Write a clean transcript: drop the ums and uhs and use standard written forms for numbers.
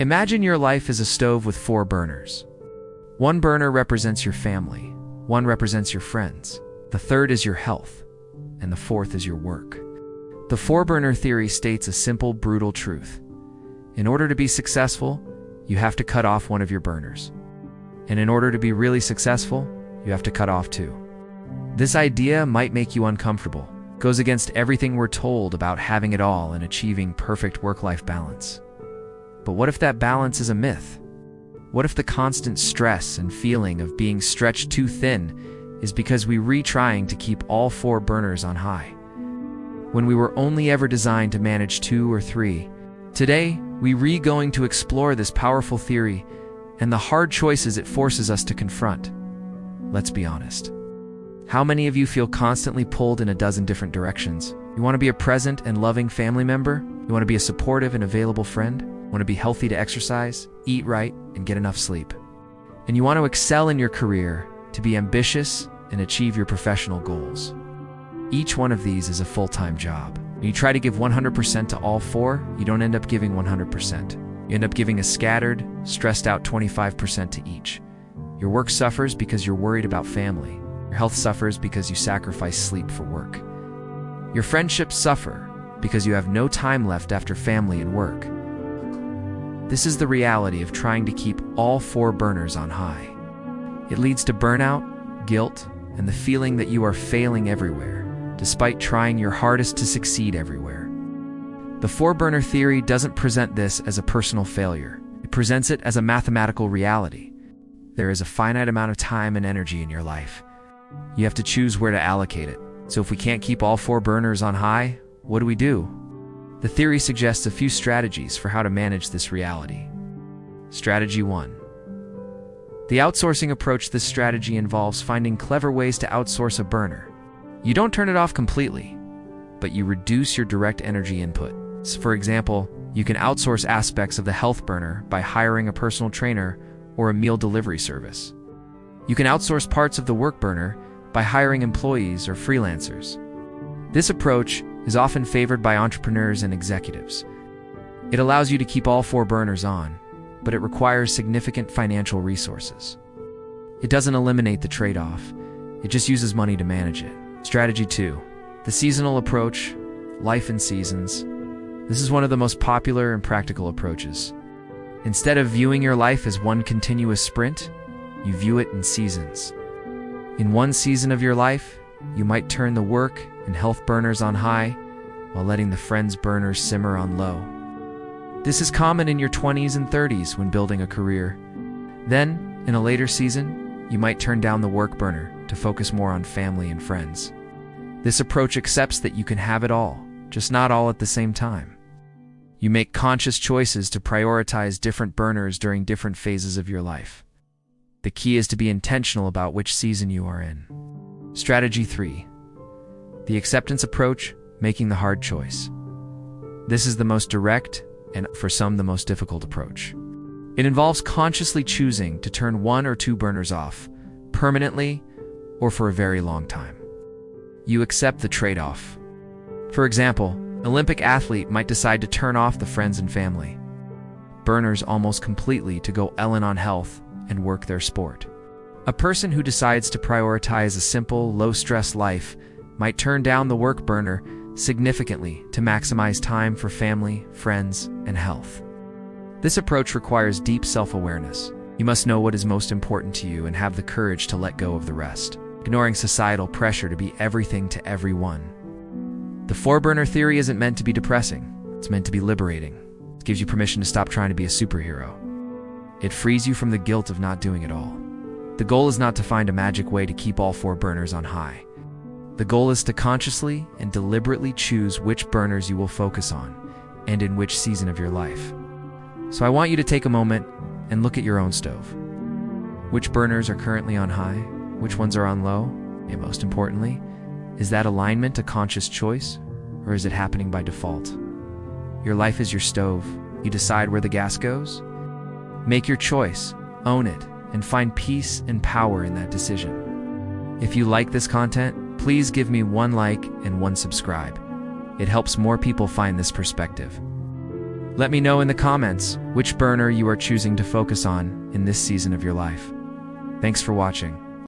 Imagine your life is a stove with 4 burners. One burner represents your family, one represents your friends, the third is your health, and the fourth is your work. The 4-burner theory states a simple, brutal truth. In order to be successful, you have to cut off one of your burners. And in order to be really successful, you have to cut off 2. This idea might make you uncomfortable, goes against everything we're told about having it all and achieving perfect work-life balance. But what if that balance is a myth? What if the constant stress and feeling of being stretched too thin is because we trying to keep all 4 burners on high, when we were only ever designed to manage 2 or 3? Today, we going to explore this powerful theory and the hard choices it forces us to confront. Let's be honest. How many of you feel constantly pulled in a dozen different directions? You want to be a present and loving family member? You want to be a supportive and available friend? You want to be healthy to exercise, eat right, and get enough sleep? And you want to excel in your career, to be ambitious and achieve your professional goals. Each one of these is a full-time job. When you try to give 100% to all 4, you don't end up giving 100%. You end up giving a scattered, stressed out 25% to each. Your work suffers because you're worried about family. Your health suffers because you sacrifice sleep for work. Your friendships suffer because you have no time left after family and work. This is the reality of trying to keep all 4 burners on high. It leads to burnout, guilt, and the feeling that you are failing everywhere, despite trying your hardest to succeed everywhere. The 4-burner theory doesn't present this as a personal failure. It presents it as a mathematical reality. There is a finite amount of time and energy in your life. You have to choose where to allocate it. So if we can't keep all 4 burners on high, what do? The theory suggests a few strategies for how to manage this reality. Strategy 1. The outsourcing approach. This strategy involves finding clever ways to outsource a burner. You don't turn it off completely, but you reduce your direct energy input. So for example, you can outsource aspects of the health burner by hiring a personal trainer or a meal delivery service. You can outsource parts of the work burner by hiring employees or freelancers. This approach is often favored by entrepreneurs and executives. It allows you to keep all 4 burners on, but it requires significant financial resources. It doesn't eliminate the trade-off, it just uses money to manage it. Strategy 2. The seasonal approach, life in seasons. This is one of the most popular and practical approaches. Instead of viewing your life as one continuous sprint, you view it in seasons. In one season of your life, you might turn the work and health burners on high while letting the friends burners simmer on low. This is common in your 20s and 30s when building a career. Then, in a later season, you might turn down the work burner to focus more on family and friends. This approach accepts that you can have it all, just not all at the same time. You make conscious choices to prioritize different burners during different phases of your life. The key is to be intentional about which season you are in. Strategy 3. The acceptance approach, making the hard choice. This is the most direct and, for some, the most difficult approach. It involves consciously choosing to turn 1 or 2 burners off, permanently or for a very long time. You accept the trade-off. For example, an Olympic athlete might decide to turn off the friends and family burners almost completely to go all in on health and work their sport. A person who decides to prioritize a simple, low-stress life might turn down the work burner significantly to maximize time for family, friends, and health. This approach requires deep self-awareness. You must know what is most important to you and have the courage to let go of the rest, ignoring societal pressure to be everything to everyone. The 4-burner theory isn't meant to be depressing. It's meant to be liberating. It gives you permission to stop trying to be a superhero. It frees you from the guilt of not doing it all. The goal is not to find a magic way to keep all 4 burners on high. The goal is to consciously and deliberately choose which burners you will focus on and in which season of your life. So I want you to take a moment and look at your own stove. Which burners are currently on high? Which ones are on low? And most importantly, is that alignment a conscious choice, or is it happening by default? Your life is your stove. You decide where the gas goes. Make your choice, own it, and find peace and power in that decision. If you like this content, please give me 1 like and 1 subscribe. It helps more people find this perspective. Let me know in the comments which burner you are choosing to focus on in this season of your life. Thanks for watching.